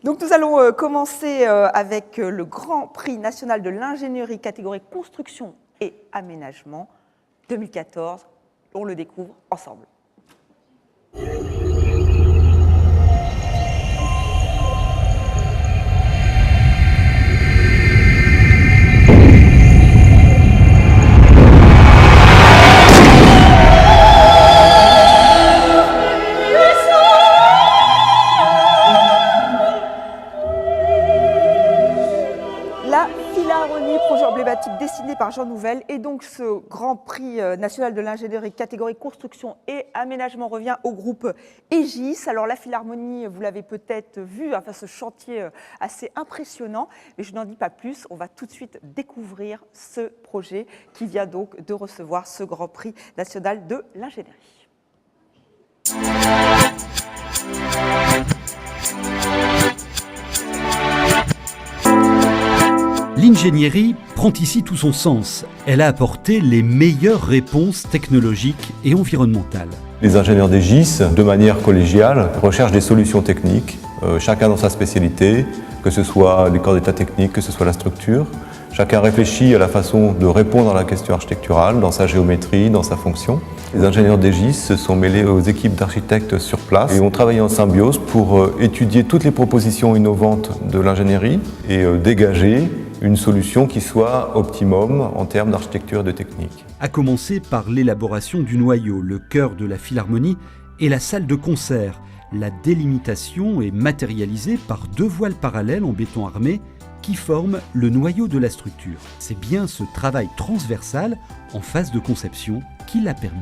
Donc nous allons commencer avec le Grand Prix national de l'ingénierie catégorie construction et aménagement 2014. On le découvre ensemble. Dessiné par Jean Nouvel, et donc ce Grand Prix national de l'ingénierie catégorie construction et aménagement revient au groupe Aegis. Alors la Philharmonie, vous l'avez peut-être vu, enfin, ce chantier assez impressionnant, mais je n'en dis pas plus, on va tout de suite découvrir ce projet qui vient donc de recevoir ce Grand Prix national de l'ingénierie. L'ingénierie prend ici tout son sens. Elle a apporté les meilleures réponses technologiques et environnementales. Les ingénieurs d'Aegis, de manière collégiale, recherchent des solutions techniques, chacun dans sa spécialité, que ce soit les corps d'état techniques, que ce soit la structure. Chacun réfléchit à la façon de répondre à la question architecturale, dans sa géométrie, dans sa fonction. Les ingénieurs d'Aegis se sont mêlés aux équipes d'architectes sur place et ont travaillé en symbiose pour étudier toutes les propositions innovantes de l'ingénierie et dégager une solution qui soit optimum en termes d'architecture et de technique. À commencer par l'élaboration du noyau, le cœur de la Philharmonie et la salle de concert. La délimitation est matérialisée par deux voiles parallèles en béton armé qui forment le noyau de la structure. C'est bien ce travail transversal en phase de conception qui l'a permis.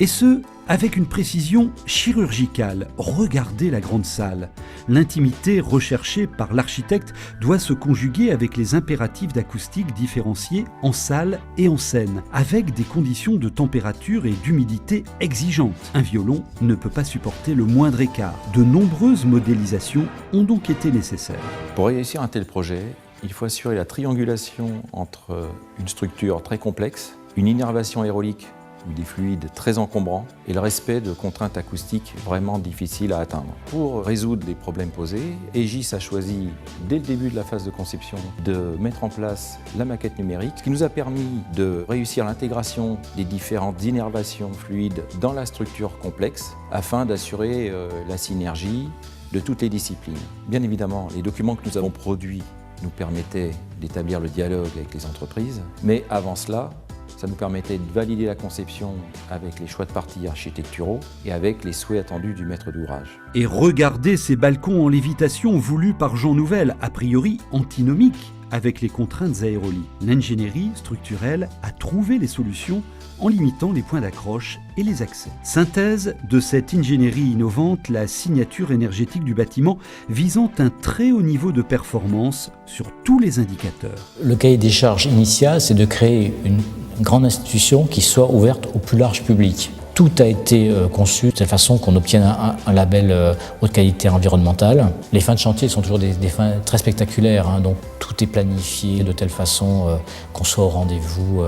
Et ce, avec une précision chirurgicale. Regardez la grande salle. L'intimité recherchée par l'architecte doit se conjuguer avec les impératifs d'acoustique différenciés en salle et en scène, avec des conditions de température et d'humidité exigeantes. Un violon ne peut pas supporter le moindre écart. De nombreuses modélisations ont donc été nécessaires. Pour réussir un tel projet, il faut assurer la triangulation entre une structure très complexe, une innervation aérolique ou des fluides très encombrants et le respect de contraintes acoustiques vraiment difficiles à atteindre. Pour résoudre les problèmes posés, Aegis a choisi, dès le début de la phase de conception, de mettre en place la maquette numérique, ce qui nous a permis de réussir l'intégration des différentes innervations fluides dans la structure complexe afin d'assurer la synergie de toutes les disciplines. Bien évidemment, les documents que nous avons produits nous permettaient d'établir le dialogue avec les entreprises, mais avant cela, ça nous permettait de valider la conception avec les choix de parties architecturaux et avec les souhaits attendus du maître d'ouvrage. Et regardez ces balcons en lévitation voulus par Jean Nouvel, a priori antinomiques avec les contraintes aérolies. L'ingénierie structurelle a trouvé les solutions en limitant les points d'accroche et les accès. Synthèse de cette ingénierie innovante, la signature énergétique du bâtiment visant un très haut niveau de performance sur tous les indicateurs. Le cahier des charges initial, c'est de créer une grande institution qui soit ouverte au plus large public. Tout a été conçu de telle façon qu'on obtienne un label haute qualité environnementale. Les fins de chantier sont toujours des fins très spectaculaires, hein, donc tout est planifié de telle façon qu'on soit au rendez-vous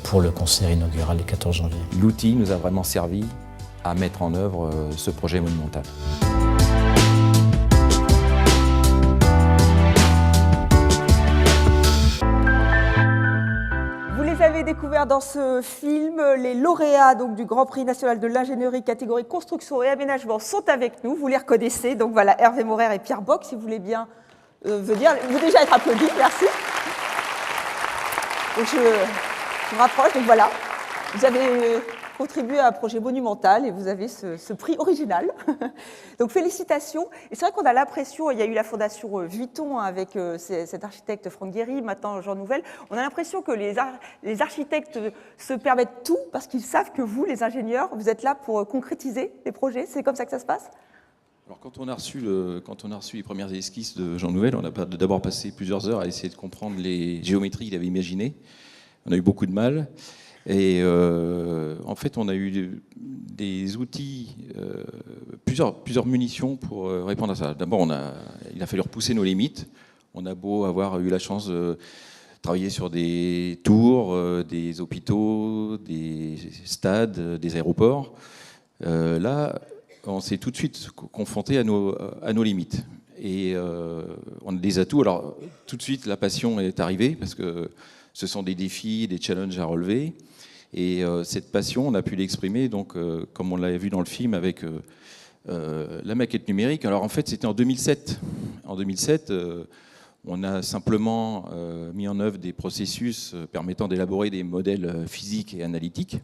pour le concert inaugural le 14 janvier. L'outil nous a vraiment servi à mettre en œuvre ce projet monumental. Vous avez découvert dans ce film les lauréats donc, du Grand Prix national de l'ingénierie catégorie construction et aménagement sont avec nous, vous les reconnaissez, donc voilà Hervé Maurer et Pierre Bock, si vous voulez bien venir, vous déjà être applaudis, merci. Donc je me rapproche, donc voilà, vous avez contribué à un projet monumental et vous avez ce prix original. Donc félicitations. Et c'est vrai qu'on a l'impression, il y a eu la fondation Vuitton avec cet architecte Franck Guéry, maintenant Jean Nouvel, on a l'impression que les architectes se permettent tout parce qu'ils savent que vous, les ingénieurs, vous êtes là pour concrétiser les projets. C'est comme ça que ça se passe ? Alors quand on a reçu les premières esquisses de Jean Nouvel, on a d'abord passé plusieurs heures à essayer de comprendre les géométries qu'il avait imaginées. On a eu beaucoup de mal. Et en fait, on a eu des outils, plusieurs munitions pour répondre à ça. D'abord, il a fallu repousser nos limites. On a beau avoir eu la chance de travailler sur des tours, des hôpitaux, des stades, des aéroports. Là, on s'est tout de suite confronté à nos limites. Et on a des atouts. Alors, tout de suite, la passion est arrivée parce que ce sont des défis, des challenges à relever. Et cette passion, on a pu l'exprimer, donc, comme on l'avait vu dans le film, avec la maquette numérique. Alors, en fait, c'était en 2007. En 2007, on a simplement mis en œuvre des processus permettant d'élaborer des modèles physiques et analytiques.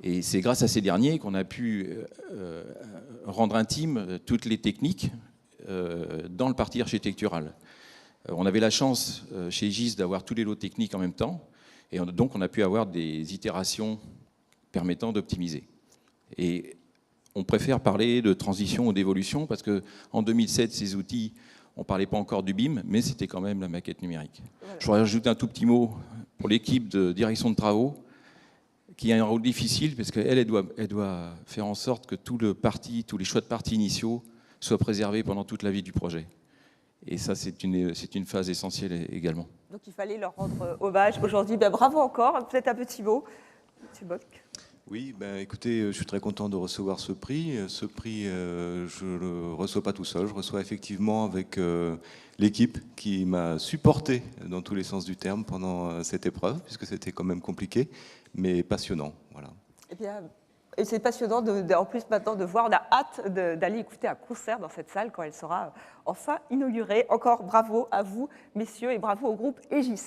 Et c'est grâce à ces derniers qu'on a pu rendre intimes toutes les techniques dans le parti architectural. On avait la chance chez GIS d'avoir tous les lots techniques en même temps, et donc on a pu avoir des itérations permettant d'optimiser. Et on préfère parler de transition ou d'évolution parce qu'en 2007, ces outils, on ne parlait pas encore du BIM, mais c'était quand même la maquette numérique. Voilà. Je voudrais rajouter un tout petit mot pour l'équipe de direction de travaux, qui a un rôle difficile parce qu'elle doit faire en sorte que tous les choix de parties initiaux soient préservés pendant toute la vie du projet. Et ça, c'est une phase essentielle également. Donc il fallait leur rendre hommage aujourd'hui. Ben, bravo encore, peut-être un petit mot. M. Bock. Oui, ben, écoutez, je suis très content de recevoir ce prix. Ce prix, je ne le reçois pas tout seul, je le reçois effectivement avec l'équipe qui m'a supporté dans tous les sens du terme pendant cette épreuve, puisque c'était quand même compliqué, mais passionnant. Voilà. Eh bien, et c'est passionnant en plus maintenant de voir, on a hâte d'aller écouter un concert dans cette salle quand elle sera enfin inaugurée. Encore bravo à vous, messieurs, et bravo au groupe Aegis.